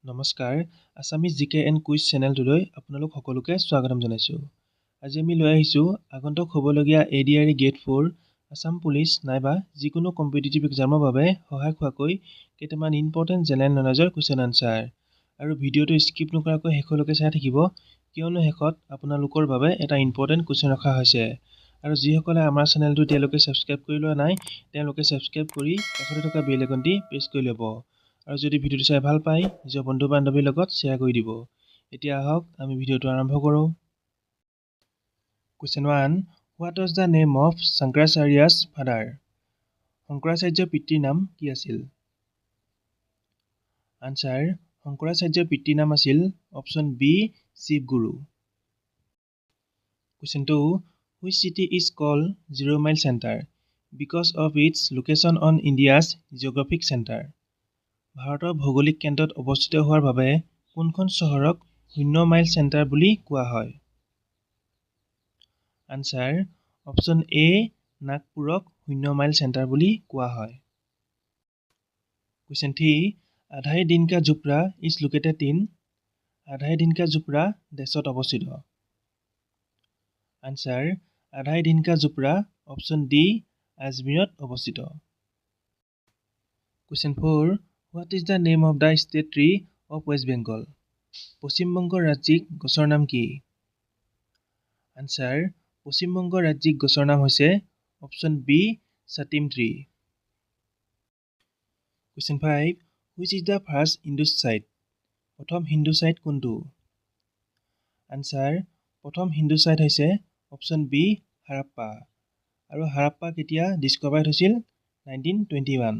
নমস্কাৰ আসামিজ জিকে and quiz চেনেলটোলৈ আপোনালোক সকলোকে স্বাগতম জনাইছোঁ। আজি আমি লৈ আহিছোঁ আগন্তুক হ'বলগীয়া ADRE গেট 4 আসাম পুলিচ নাইবা যিকোনো কম্পিটিটিভ এক্সামৰ বাবে সহায়ক হোৱাকৈ কেইটামান ইম্পৰ্টেণ্ট জেনেৰেল নলেজৰ কুৱেশ্যন আনসাৰ আৰু ভিডিঅ'টো স্কিপ নকৰাকৈ শেষলৈকে চাই থাকিব কিয়নো শেষত আপোনালোকৰ বাবে এটা ইম্পৰ্টেণ্ট কুৱেশ্যন ৰখা হৈছে আৰু যিসকলে আমাৰ চেনেলটো তেওঁলোকে সাবস্ক্ৰাইব কৰি লোৱা নাই তেওঁলোকে সাবস্ক্ৰাইব কৰি কাষতে থকা বেল আইকনটি প্ৰেছ কৰি ল'ব আৰু যদি ভিডিঅ'টো চাই ভাল পায় নিজৰ বন্ধু বান্ধৱীৰ লগত শ্বেয়াৰ কৰি দিব। এতিয়া আহক আমি ভিডিঅ'টো আৰম্ভ কৰোঁ। Question 1. What was the name of Shankaracharya's father? শংকৰাচাৰ্যৰ পিতৃৰ নাম কি আছিল? Answer. শংকৰাচাৰ্যৰ পিতৃৰ নাম আছিল option B শিৱগুৰু। Question 2. Which city is called Zero Mile Center because of its location on India's geographic center? ভাৰতৰ ভৌগোলিক কেন্দ্ৰত অৱস্থিত হোৱাৰ বাবে কোনখন চহৰক শূন্য মাইল চেণ্টাৰ বুলি কোৱা হয়? আনসাৰ অপশ্যন এ নাগপুৰক শূন্য মাইল চেণ্টাৰ বুলি কোৱা হয়। Question 3. আধাই দিন কা ঝুপড়া ইজ লোকেটেড ইন আধাই দিন কা ঝুপড়া দেশত অৱস্থিত। আনসাৰ আধাই দিন কা ঝুপড়া অপশ্যন ডি আজমিৰত অৱস্থিত। Question 4. What is the name of the state tree of West Bengal? পশ্চিম বংগৰ ৰাজ্যিক গছৰ নাম কি? আনসাৰ পশ্চিম বংগৰ ৰাজ্যিক গছৰ নাম হৈছে অপশ্যন বি ছাটিম tree. Question 5. Which is the first Indus site? প্ৰথম হিন্দু সাইট কোনটো? আনসাৰ প্ৰথম হিন্দু সাইট হৈছে অপশ্যন বি হাৰাপ্পা আৰু হাৰাপ্পা কেতিয়া ডিস্কভাৰ্ড হৈছিল 1921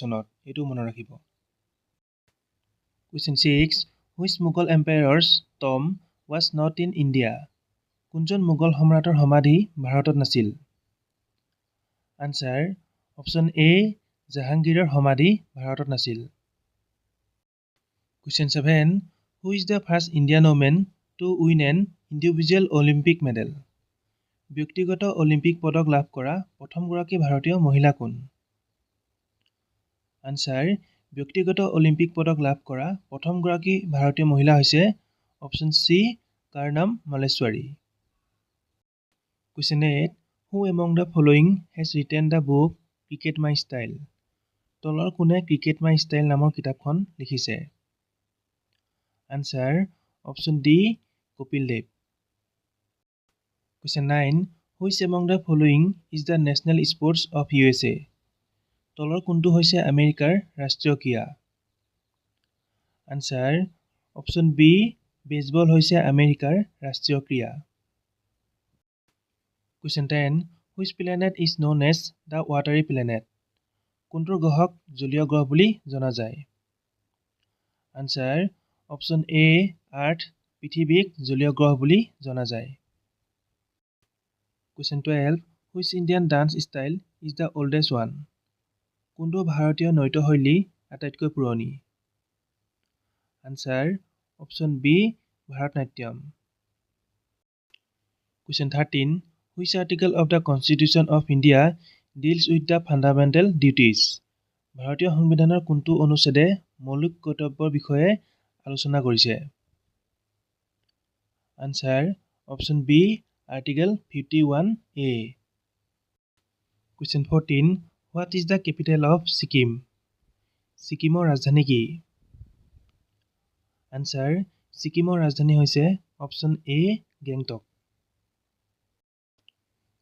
চনত এইটো মনত ৰাখিব। Question 6. Which Mughal emperor's tomb was not in India? কোনজন মোগল সম্ৰাটৰ সমাধি ভাৰতত নাছিল? আনসাৰ অপশ্যন এ জাহাংগীৰৰ সমাধি ভাৰতত নাছিল। Question 7. Who is the first Indian woman to win an individual Olympic medal? ব্যক্তিগত অলিম্পিক পদক লাভ কৰা প্ৰথমগৰাকী ভাৰতীয় মহিলা কোন? আনসাৰ ব্যক্তিগত অলিম্পিক পদক লাভ কৰা প্ৰথমগৰাকী ভাৰতীয় মহিলা হৈছে option C কাৰ্ণাম Malleswari. Question 8. Who among the following has written the book Cricket My Style? তলৰ কোনে ক্ৰিকেট মাই ষ্টাইল নামৰ কিতাপখন লিখিছে? Answer option D Kapil Dev. Question 9. Which among the following is the national sports of USA? তলৰ কোনটো হৈছে আমেৰিকাৰ ৰাষ্ট্ৰীয় ক্ৰীড়া? আনসাৰ অপশ্যন বি বেছবল হৈছে আমেৰিকাৰ ৰাষ্ট্ৰীয় ক্ৰীড়া। Question 10. Which planet is known as the watery planet? কোনটো গ্ৰহক জলীয় গ্ৰহ বুলি জনা যায়? আনসাৰ অপশ্যন এ আৰ্থ পৃথিৱীক জলীয় গ্ৰহ বুলি জনা যায়। Question 12. Which Indian dance style is the oldest one? কোনটো ভাৰতীয় নৃত্যশৈলী আটাইতকৈ পুৰণি? Answer option B Bharatanatyam. Question 13. Which article of the Constitution of India deals with the fundamental duties? ভাৰতীয় সংবিধানৰ কোনটো অনুচ্ছেদে মৌলিক কৰ্তব্যৰ বিষয়ে আলোচনা কৰিছে? Answer option B article 51A। Question 14. What is the capital of Sikkim? ছিকিমৰ ৰাজধানী কি? আনসাৰ ছিকিমৰ ৰাজধানী হৈছে option A Gangtok.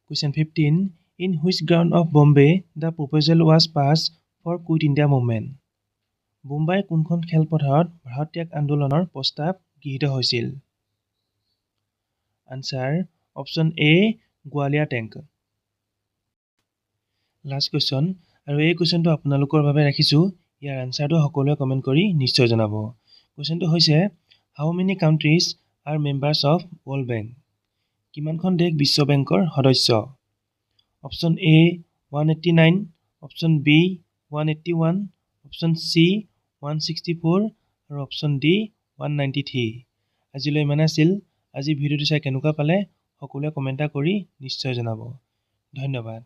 Question 15. In which ground of Bombay the proposal was passed for Quit India movement? মুম্বাইৰ কোনখন খেলপথাৰত ভাৰত ত্যাগ আন্দোলনৰ প্ৰস্তাৱ গৃহীত হৈছিল? Answer option A Gowalia tank. Last question আৰু এই কুৱেশ্যনটো আপোনালোকৰ বাবে ৰাখিছোঁ ইয়াৰ আনসাৰটো সকলোৱে কমেণ্ট কৰি নিশ্চয় জনাব। কুৱেশ্যনটো হৈছে how many countries are members of world bank? কিমানখন দেশ বিশ্ব বেংকৰ সদস্য? Option A 189, option B 181, option C 164 আৰু অপশ্যন ডি 193। আজিলৈ ইমানে আছিল। আজি ভিডিঅ'টো চাই কেনেকুৱা পালে সকলোৱে কমেণ্ট কৰি নিশ্চয় জনাব। ধন্যবাদ।